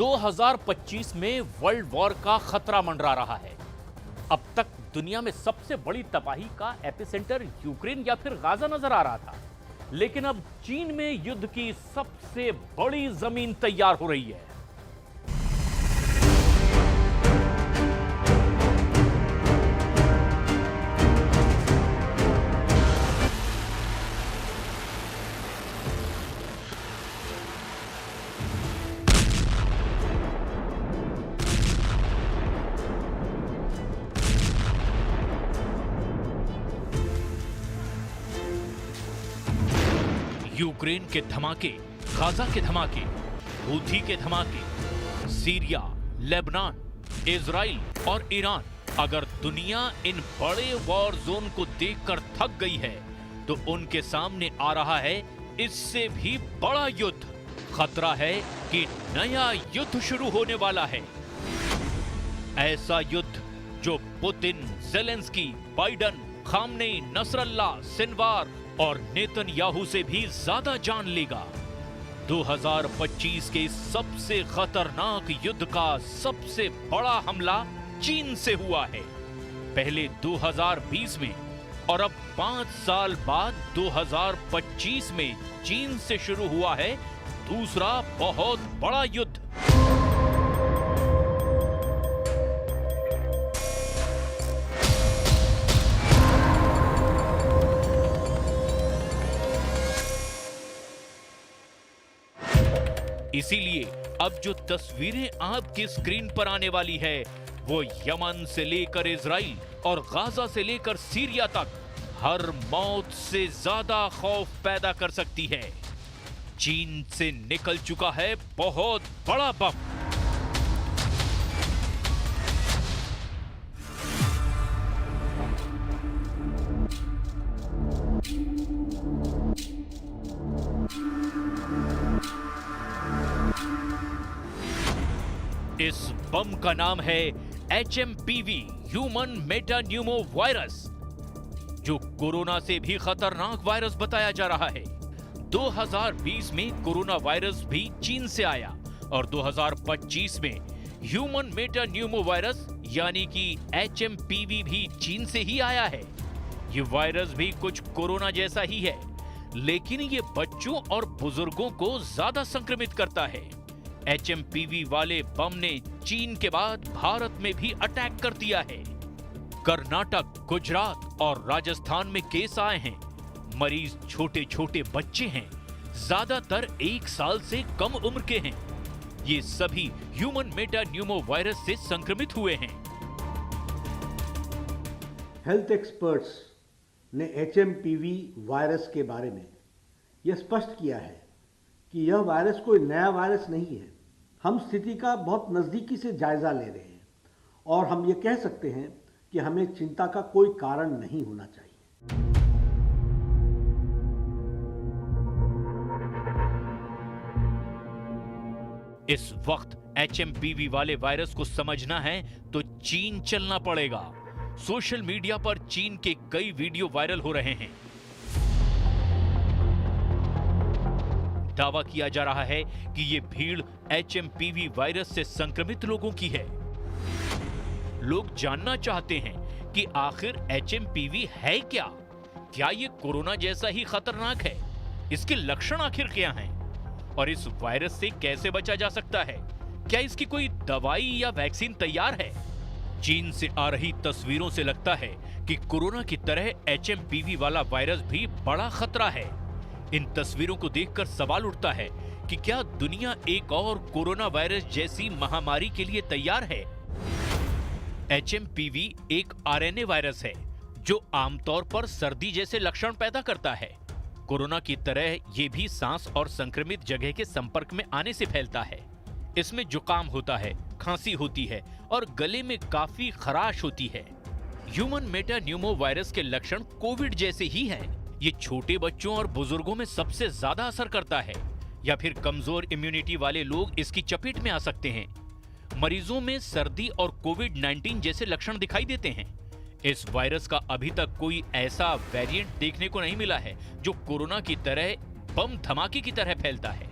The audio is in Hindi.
2025 में वर्ल्ड वॉर का खतरा मंडरा रहा है। अब तक दुनिया में सबसे बड़ी तबाही का एपिसेंटर यूक्रेन या फिर गाजा नजर आ रहा था, लेकिन अब चीन में युद्ध की सबसे बड़ी जमीन तैयार हो रही है। यूक्रेन के धमाके, गाजा के धमाके, हूथी के धमाके, सीरिया, लेबनान, इजराइल और ईरान। अगर दुनिया इन बड़े वॉर जोन को देखकर थक गई है, तो उनके सामने आ रहा है इससे भी बड़ा युद्ध। खतरा है कि नया युद्ध शुरू होने वाला है। ऐसा युद्ध जो Putin, Zelensky, Biden, Khamenei, Nasrallah, Sinwar और नेतन्याहू से भी ज्यादा जान लेगा। 2025 के सबसे खतरनाक युद्ध का सबसे बड़ा हमला चीन से हुआ है। पहले 2020 में और अब 5 साल बाद 2025 में चीन से शुरू हुआ है दूसरा बहुत बड़ा युद्ध। इसीलिए अब जो तस्वीरें आपकी स्क्रीन पर आने वाली है, वो यमन से लेकर इजराइल और गाजा से लेकर सीरिया तक हर मौत से ज्यादा खौफ पैदा कर सकती है। चीन से निकल चुका है बहुत बड़ा बम। इस बम का नाम है HMPV, ह्यूमन मेटान्यूमो वायरस, जो कोरोना से भी खतरनाक वायरस बताया जा रहा है। 2020 में कोरोना वायरस भी चीन से आया और 2025 में ह्यूमन मेटान्यूमो वायरस यानी कि HMPV भी चीन से ही आया है। ये वायरस भी कुछ कोरोना जैसा ही है, लेकिन ये बच्चों और बुजुर्गों को ज्यादा संक्रमित करता है। HMPV वाले बम ने चीन के बाद भारत में भी अटैक कर दिया है। कर्नाटक, गुजरात और राजस्थान में केस आए हैं। मरीज छोटे छोटे बच्चे हैं, ज्यादातर 1 साल से कम उम्र के हैं। ये सभी ह्यूमन मेटान्यूमो वायरस से संक्रमित हुए हैं। हेल्थ एक्सपर्ट्स ने HMPV वायरस के बारे में यह स्पष्ट किया है कि यह वायरस कोई नया वायरस नहीं है। हम स्थिति का बहुत नज़दीकी से जायजा ले रहे हैं और हम ये कह सकते हैं कि हमें चिंता का कोई कारण नहीं होना चाहिए। इस वक्त HMPV वाले वायरस को समझना है तो चीन चलना पड़ेगा। सोशल मीडिया पर चीन के कई वीडियो वायरल हो रहे हैं। दावा किया जा रहा है कि ये भीड़ HMPV वायरस से संक्रमित लोगों की है। लोग जानना चाहते हैं कि आखिर HMPV है क्या? क्या ये कोरोना जैसा ही खतरनाक है? इसके लक्षण आखिर क्या हैं? और इस वायरस से कैसे बचा जा सकता है? क्या इसकी कोई दवाई या वैक्सीन तैयार है? चीन से आ रही तस्वीरों से लगता है कि कोरोना की तरह HMPV वाला वायरस भी बड़ा खतरा है। इन तस्वीरों को देखकर सवाल उठता है कि क्या दुनिया एक और कोरोना वायरस जैसी महामारी के लिए तैयार है? HMPV एक RNA वायरस है जो आमतौर पर सर्दी जैसे लक्षण पैदा करता है। कोरोना की तरह ये भी सांस और संक्रमित जगह के संपर्क में आने से फैलता है। इसमें जुकाम होता है, खांसी होती है और गले में काफी खराश होती है। ह्यूमन मेटान्यूमो वायरस के लक्षण कोविड जैसे ही हैं। ये छोटे बच्चों और बुजुर्गों में सबसे ज्यादा असर करता है या फिर कमजोर इम्यूनिटी वाले लोग इसकी चपेट में आ सकते हैं। मरीजों में सर्दी और कोविड-19 जैसे लक्षण दिखाई देते हैं। इस वायरस का अभी तक कोई ऐसा वेरिएंट देखने को नहीं मिला है जो कोरोना की तरह बम धमाके की तरह फैलता है।